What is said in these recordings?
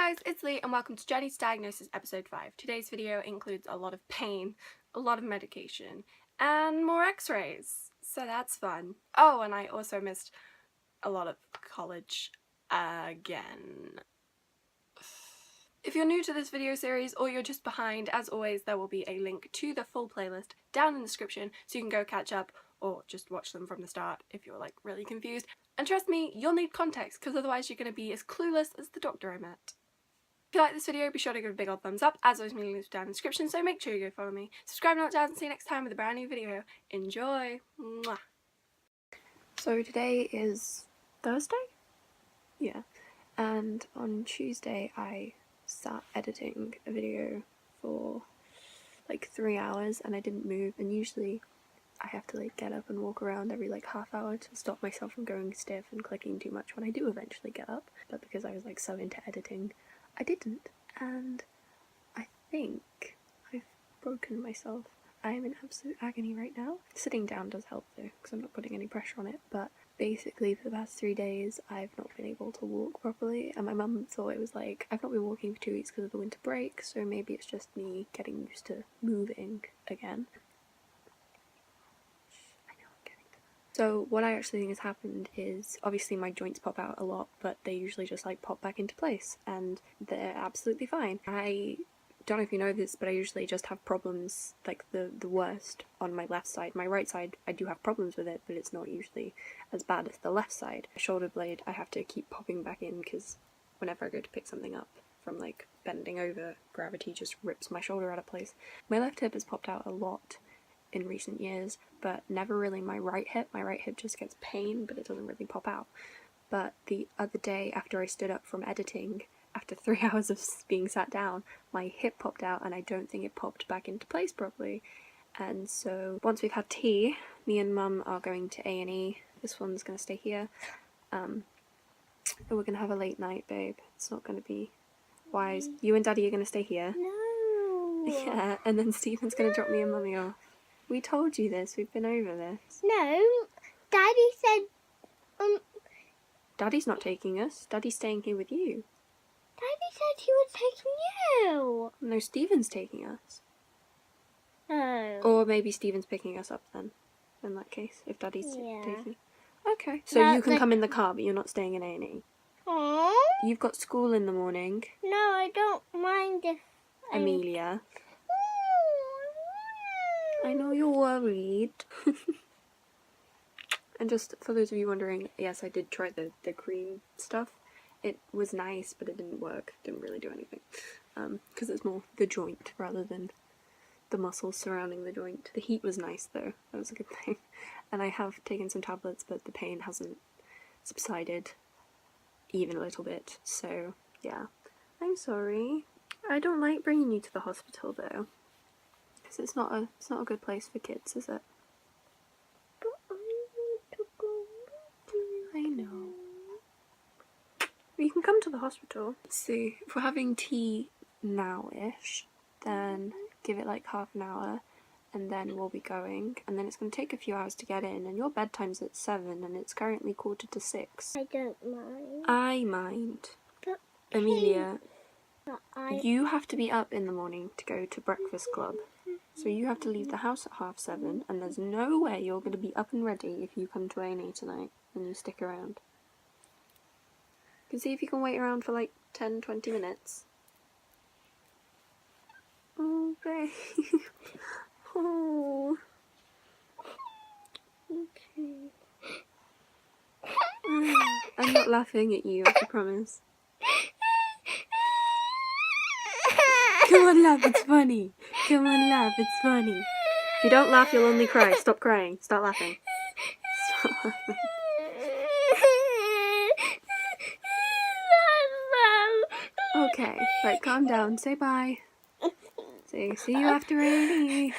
Hi guys, it's Lee and welcome to Journey to Diagnosis episode 5. Today's video includes a lot of pain, a lot of medication, and more x-rays, so that's fun. Oh, and I also missed a lot of college again. If you're new to this video series or you're just behind, as always there will be a link to the full playlist down in the description so you can go catch up or just watch them from the start if you're like really confused. And trust me, you'll need context because otherwise you're going to be as clueless as the doctor I met. If you like this video, be sure to give it a big old thumbs up. As always, my links down in the description, so make sure you go follow me. Subscribe not down and see you next time with a brand new video. Enjoy! Mwah. So today is Thursday? Yeah. And on Tuesday I sat editing a video for like 3 hours and I didn't move, and usually I have to like get up and walk around every like half hour to stop myself from going stiff and clicking too much when I do eventually get up. But because I was like so into editing, I didn't, and I think I've broken myself. I am in absolute agony right now. Sitting down does help though, because I'm not putting any pressure on it, but basically for the past 3 days I've not been able to walk properly, and my mum thought it was like, I've not been walking for 2 weeks because of the winter break, so maybe it's just me getting used to moving again. So what I actually think has happened is, obviously my joints pop out a lot, but they usually just like pop back into place and they're absolutely fine. I don't know if you know this, but I usually just have problems, like the worst on my left side. My right side, I do have problems with it, but it's not usually as bad as the left side. My shoulder blade, I have to keep popping back in because whenever I go to pick something up from like bending over, gravity just rips my shoulder out of place. My left hip has popped out a lot in recent years, but never really my right hip. My right hip just gets pain, but it doesn't really pop out. But the other day, after I stood up from editing, after 3 hours of being sat down, my hip popped out and I don't think it popped back into place properly. And so once we've had tea, me and Mum are going to A&E. This one's going to stay here. And we're going to have a late night, babe. It's not going to be wise. You and Daddy are going to stay here. No. Yeah, and then Stephen's going to drop me and Mummy off. We told you this, we've been over this. No, Daddy said, Daddy's not taking us, Daddy's staying here with you. Daddy said he was taking you. No, Stephen's taking us. Oh. Or maybe Stephen's picking us up then, in that case, if Daddy's taking. Okay, so No, you can come in the car, but you're not staying in A&E. Aww. You've got school in the morning. No, I don't mind if Amelia. I know you're worried. And just for those of you wondering, yes, I did try the cream stuff. It was nice, but it didn't work. Didn't really do anything. Because it's more the joint rather than the muscles surrounding the joint. The heat was nice though. That was a good thing. And I have taken some tablets, but the pain hasn't subsided even a little bit. So yeah, I'm sorry. I don't like bringing you to the hospital though. Because it's not a good place for kids, is it? But I want to go. I know. You can come to the hospital. Let's see, if we're having tea now-ish, then give it like half an hour, and then we'll be going. And then it's going to take a few hours to get in, and your bedtime's at 7, and it's currently 5:45. I don't mind. I mind. But Amelia, but you have to be up in the morning to go to breakfast club. So you have to leave the house at 7:30, and there's no way you're going to be up and ready if you come to A&E tonight and you stick around. You can see if you can wait around for like 10-20 minutes. Oh, babe. Oh. Okay. I'm not laughing at you, I promise. Come on, laugh, it's funny. Come on, laugh, it's funny. If you don't laugh, you'll only cry. Stop crying. Start laughing. Stop laughing. Okay, right, calm down. Say bye. Say, see you after A&E.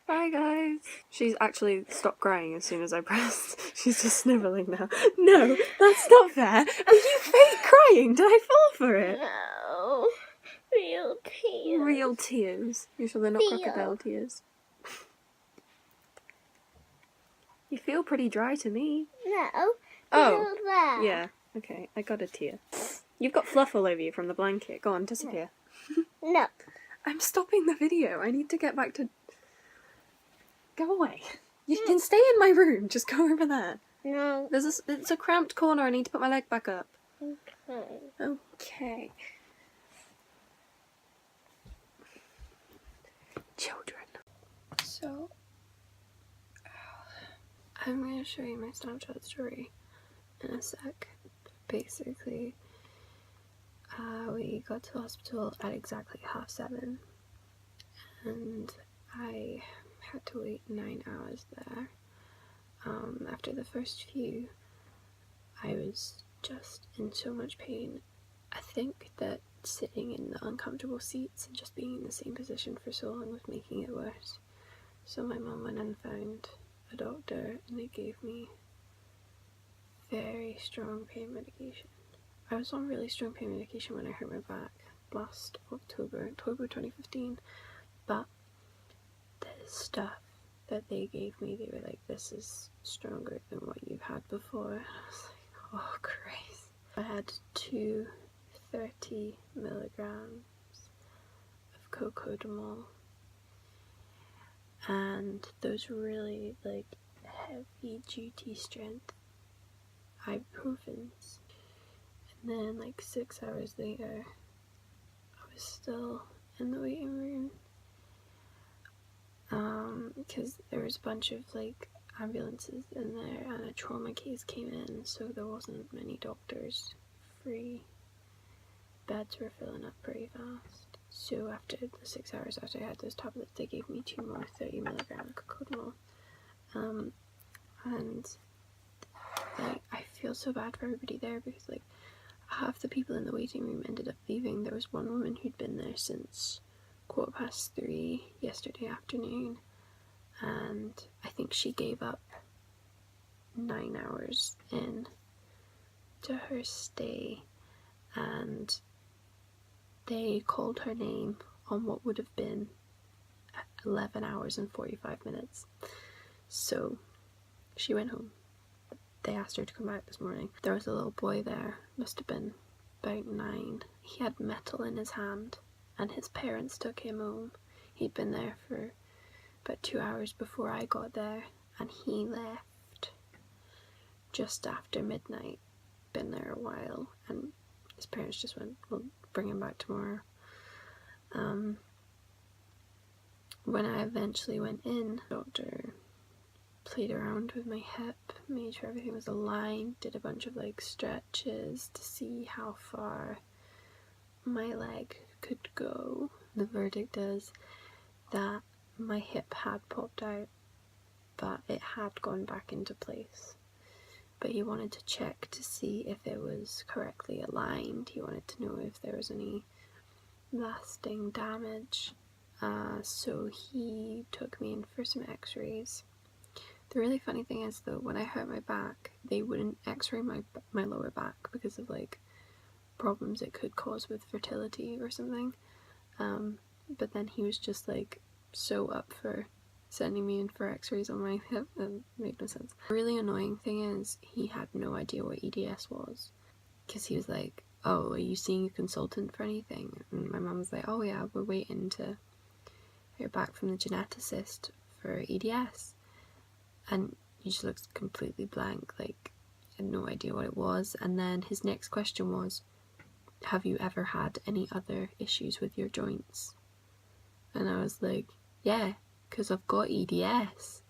Bye, guys. She's actually stopped crying as soon as I pressed. She's just snivelling now. No, that's not fair. Are you fake crying? Did I fall for it? No. Real tears. Real tears. You sure they're not crocodile tears? You feel pretty dry to me. No. Oh. There. Yeah. Okay, I got a tear. You've got fluff all over you from the blanket. Go on, disappear. No. I'm stopping the video. I need to get back to... Go away. You can stay in my room. Just go over there. No. It's a cramped corner. I need to put my leg back up. Okay. Okay. Children. So, I'm going to show you my Snapchat story in a sec. Basically, we got to the hospital at exactly 7:30, and I had to wait 9 hours there. After the first few, I was just in so much pain. I think that sitting in the uncomfortable seats and just being in the same position for so long was making it worse. So my mum went and found a doctor, and they gave me very strong pain medication. I was on really strong pain medication when I hurt my back last October 2015, but the stuff that they gave me, they were like, this is stronger than what you've had before. And I was like, oh Christ. I had 2 30 milligrams of cocodamol, and those really like heavy duty strength ibuprofens. And then like 6 hours later, I was still in the waiting room, because there was a bunch of like ambulances in there and a trauma case came in, so there wasn't many doctors free. Beds were filling up pretty fast. So after the 6 hours after I had those tablets, they gave me 2 more 30 milligram cocodamol. And like, I feel so bad for everybody there, because like half the people in the waiting room ended up leaving. There was one woman who'd been there since 3:15 yesterday afternoon, and I think she gave up 9 hours in to her stay, and they called her name on what would have been 11 hours and 45 minutes. So she went home. They asked her to come back this morning. There was a little boy there, must have been about 9. He had metal in his hand, and his parents took him home. He'd been there for about 2 hours before I got there, and he left just after midnight. Been there a while, and his parents just went, we'll bring him back tomorrow. When I eventually went in, the doctor played around with my hip, made sure everything was aligned, did a bunch of like stretches to see how far my leg could go. The verdict is that my hip had popped out, but it had gone back into place. But he wanted to check to see if it was correctly aligned. He wanted to know if there was any lasting damage. So he took me in for some x-rays. The really funny thing is though, when I hurt my back, they wouldn't x-ray my lower back because of like problems it could cause with fertility or something. But then he was just like so up for sending me in for x-rays on my hip, and made no sense. The really annoying thing is he had no idea what EDS was, because he was like, oh, are you seeing a consultant for anything? And my mum was like, oh yeah, we're waiting to hear back from the geneticist for EDS. And he just looks completely blank, like had no idea what it was. And then his next question was, have you ever had any other issues with your joints? And I was like, yeah, because I've got EDS.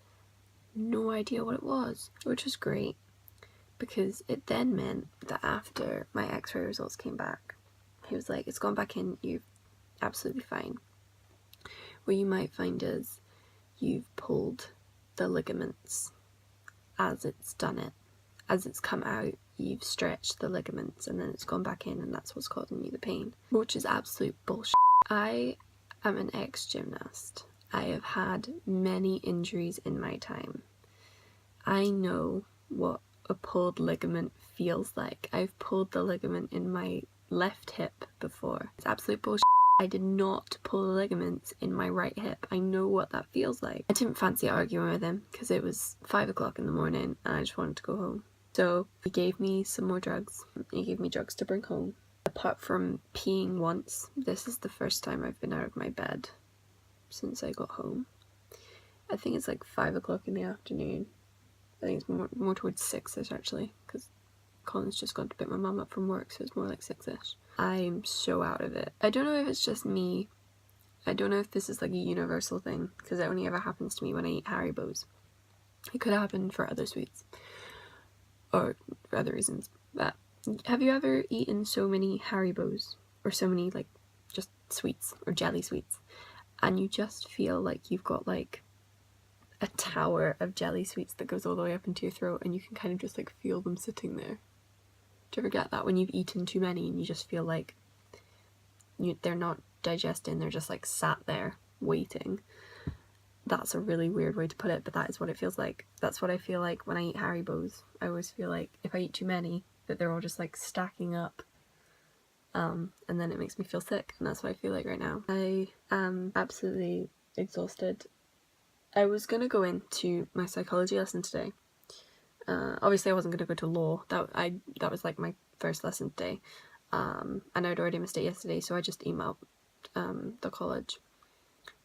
No idea what it was, which was great, because it then meant that after my x-ray results came back, he was like, it's gone back in, you're absolutely fine. What you might find is you've pulled the ligaments as it's done it. As it's come out, you've stretched the ligaments and then it's gone back in, and that's what's causing you the pain, which is absolute bullshit. I am an ex-gymnast. I have had many injuries in my time. I know what a pulled ligament feels like. I've pulled the ligament in my left hip before. It's absolute bullshit. I did not pull the ligaments in my right hip. I know what that feels like. I didn't fancy arguing with him because it was 5 o'clock in the morning and I just wanted to go home. So he gave me some more drugs. He gave me drugs to bring home. Apart from peeing once, this is the first time I've been out of my bed since I got home. I think it's like 5 o'clock in the afternoon. I think it's more towards 6ish actually, because Colin's just gone to pick my mum up from work, so it's more like 6ish. I'm so out of it. I don't know if it's just me. I don't know if this is like a universal thing, because it only ever happens to me when I eat Haribos. It could happen for other sweets, or for other reasons. But have you ever eaten so many Haribos, or so many like just sweets, or jelly sweets, and you just feel like you've got like a tower of jelly sweets that goes all the way up into your throat, and you can kind of just like feel them sitting there? Do you ever get that when you've eaten too many and you just feel like they're not digesting, they're just like sat there waiting? That's a really weird way to put it, but that is what it feels like. That's what I feel like when I eat Haribos. I always feel like if I eat too many, that they're all just like stacking up, and then it makes me feel sick, and that's what I feel like right now. I am absolutely exhausted. I was gonna go into my psychology lesson today. Obviously I wasn't going to go to law. That was like my first lesson today, and I'd already missed it yesterday, so I just emailed the college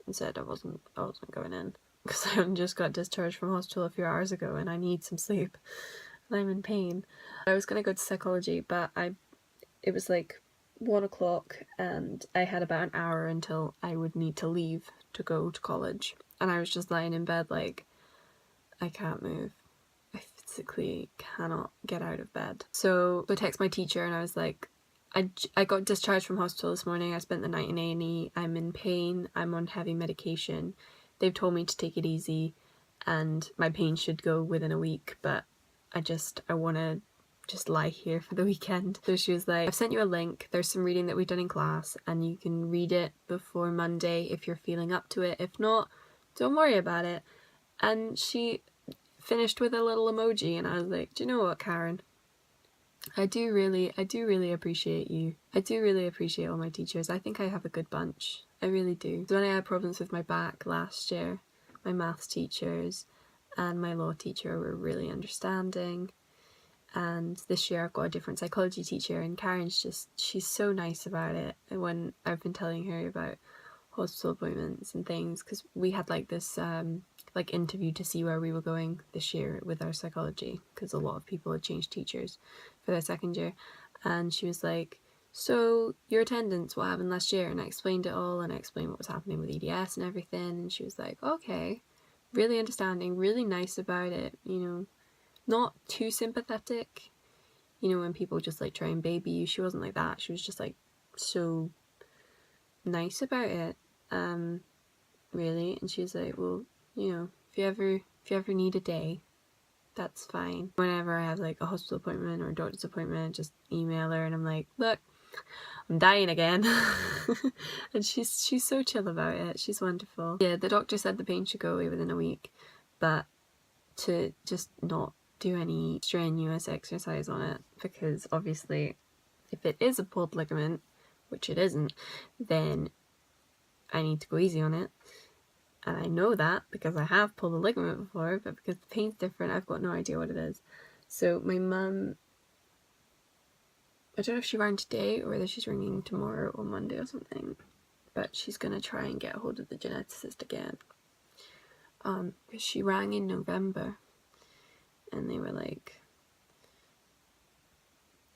and said I wasn't going in because I just got discharged from hospital a few hours ago and I need some sleep and I'm in pain. I was going to go to psychology, but it was like 1 o'clock and I had about an hour until I would need to leave to go to college, and I was just lying in bed like, I can't move. I physically cannot get out of bed. So I text my teacher and I was like, I got discharged from hospital this morning. I spent the night in A&E. I'm in pain. I'm on heavy medication. They've told me to take it easy and my pain should go within a week, but I want to just lie here for the weekend. So she was like, I've sent you a link. There's some reading that we've done in class and you can read it before Monday if you're feeling up to it. If not, don't worry about it. And she finished with a little emoji and I was like, do you know what, Karen? I do really appreciate you. I do really appreciate all my teachers. I think I have a good bunch. I really do. So when I had problems with my back last year, my maths teachers and my law teacher were really understanding. And this year I've got a different psychology teacher and she's so nice about it. And when I've been telling her about hospital appointments and things, because we had like this like interview to see where we were going this year with our psychology, because a lot of people had changed teachers for their second year, and she was like, so your attendance, what happened last year? And I explained it all and I explained what was happening with EDS and everything, and she was like, okay, really understanding, really nice about it, you know, not too sympathetic, you know, when people just like try and baby you. She wasn't like that. She was just like so nice about it, really. And she was like, well, you know, if you ever need a day, that's fine. Whenever I have like a hospital appointment or a doctor's appointment, just email her and I'm like, look, I'm dying again. And she's so chill about it. She's wonderful. Yeah, the doctor said the pain should go away within a week, but to just not do any strenuous exercise on it, because obviously if it is a pulled ligament, which it isn't, then I need to go easy on it. And I know that because I have pulled a ligament before, but because the pain's different, I've got no idea what it is. So my mum, I don't know if she rang today or whether she's ringing tomorrow or Monday or something, but she's going to try and get a hold of the geneticist again. Because she rang in November and they were like,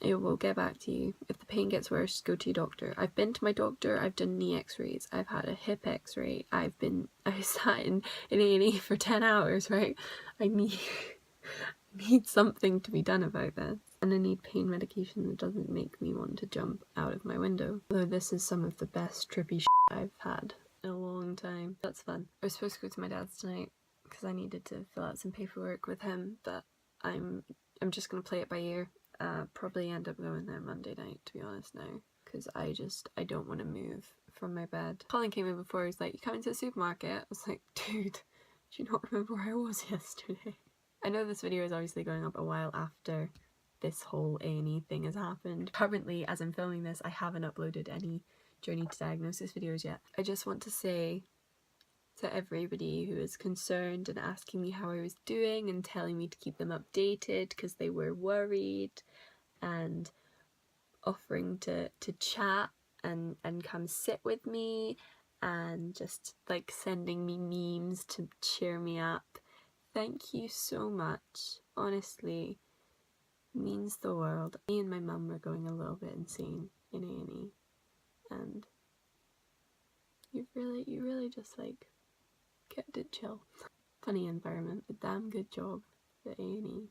it will get back to you. If the pain gets worse, go to your doctor. I've been to my doctor, I've done knee x-rays, I've had a hip x-ray, I sat in A&E for 10 hours, right? I need something to be done about this. And I need pain medication that doesn't make me want to jump out of my window. Although this is some of the best trippy shit I've had in a long time. That's fun. I was supposed to go to my dad's tonight because I needed to fill out some paperwork with him, but I'm just gonna play it by ear. Probably end up going there Monday night, to be honest now, because I don't want to move from my bed. Colin came in before, he was like, you coming to the supermarket? I was like, dude, do you not remember where I was yesterday? I know this video is obviously going up a while after this whole A&E thing has happened. Currently, as I'm filming this, I haven't uploaded any journey to diagnosis videos yet. I just want to say to everybody who is concerned and asking me how I was doing and telling me to keep them updated because they were worried, and offering to chat and come sit with me and just like sending me memes to cheer me up. Thank you so much. Honestly, means the world. Me and my mum were going a little bit insane in A&E, and you really just like kept it chill. Funny environment, a damn good job that A&E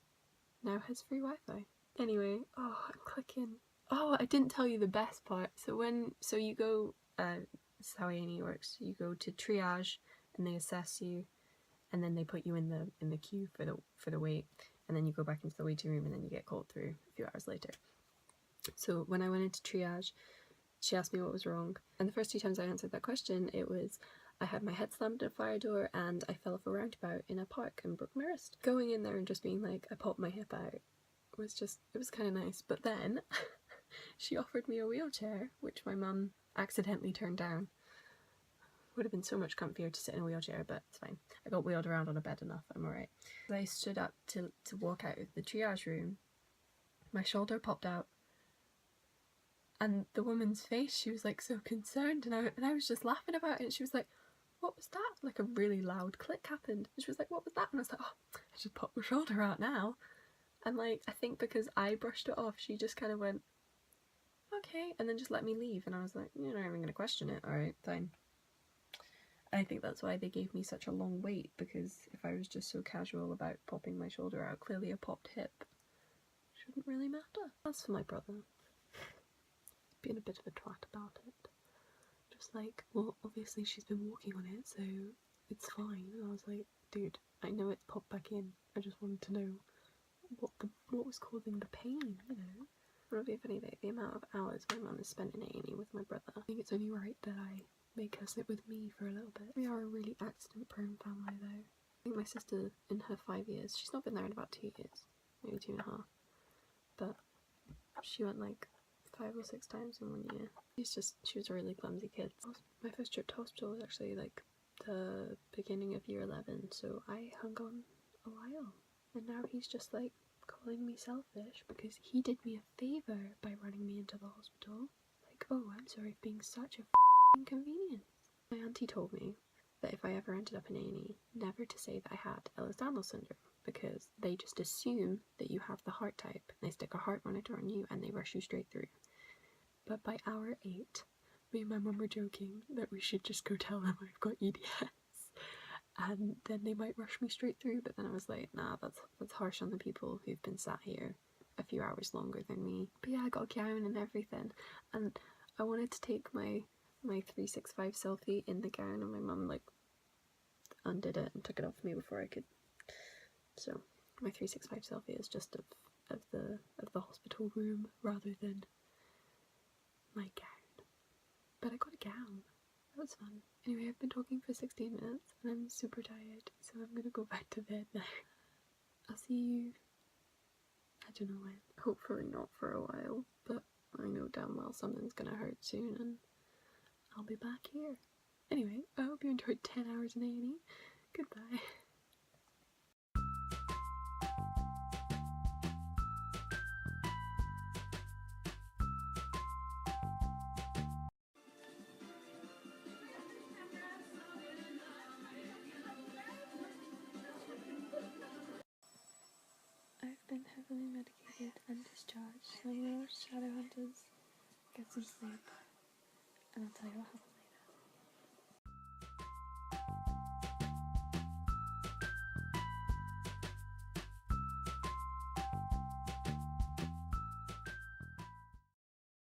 now has free Wi-Fi. Anyway, oh, I'm clicking. Oh, I didn't tell you the best part. So you go, this is how A&E works. You go to triage and they assess you, and then they put you in the queue for the wait, and then you go back into the waiting room, and then you get called through a few hours later. So when I went into triage, she asked me what was wrong, and the first 2 times I answered that question, it was I had my head slammed in a fire door and I fell off a roundabout in a park and broke my wrist. Going in there and just being like, I popped my hip out, it was kind of nice. But then she offered me a wheelchair, which my mum accidentally turned down. Would have been so much comfier to sit in a wheelchair, but it's fine. I got wheeled around on a bed enough, I'm alright. As I stood up to walk out of the triage room, my shoulder popped out, and the woman's face, she was like so concerned, and I was just laughing about it, and she was like, what was that? Like a really loud click happened, and she was like, what was that? And I was like, oh, I just popped my shoulder out now. And like, I think because I brushed it off, she just kind of went, okay, and then just let me leave, and I was like, you're not even gonna question it, alright, fine. I think that's why they gave me such a long wait, because if I was just so casual about popping my shoulder out, clearly a popped hip shouldn't really matter. As for my brother, being a bit of a twat about it. Just like, well, obviously she's been walking on it, so it's fine. And I was like, dude, I know it's popped back in. I just wanted to know what was causing the pain, you know? It would be funny that the amount of hours my mum has spent in A&E with my brother. I think it's only right that I make her sit with me for a little bit. We are a really accident-prone family, though. I think my sister, in her 5 years, she's not been there in about 2 years, maybe 2.5, but she went like 5 or 6 times in 1 year. She was a really clumsy kid. My first trip to hospital was actually like the beginning of year 11, so I hung on a while. And now he's just like calling me selfish because he did me a favour by running me into the hospital. Like, oh, I'm sorry for being such a inconvenience. My auntie told me that if I ever ended up in A&E, never to say that I had Ehlers-Danlos syndrome, because they just assume that you have the heart type, and they stick a heart monitor on you and they rush you straight through. But by hour 8, me and my mum were joking that we should just go tell them I've got EDS, and then they might rush me straight through. But then I was like, nah, that's harsh on the people who've been sat here a few hours longer than me. But yeah, I got a gown and everything, and I wanted to take my 365 selfie in the gown, and my mum like undid it and took it off me before I could. So my 365 selfie is just of the hospital room rather than my gown. But I got a gown. That was fun. Anyway, I've been talking for 16 minutes and I'm super tired, so I'm gonna go back to bed now. I'll see you, I don't know when. Hopefully not for a while, but I know damn well something's gonna hurt soon and I'll be back here. Anyway, I hope you enjoyed 10 hours in A&E. Goodbye. I've been heavily medicated and discharged, so I'm gonna watch Shadowhunters, get some sleep, and I'll tell you what happens.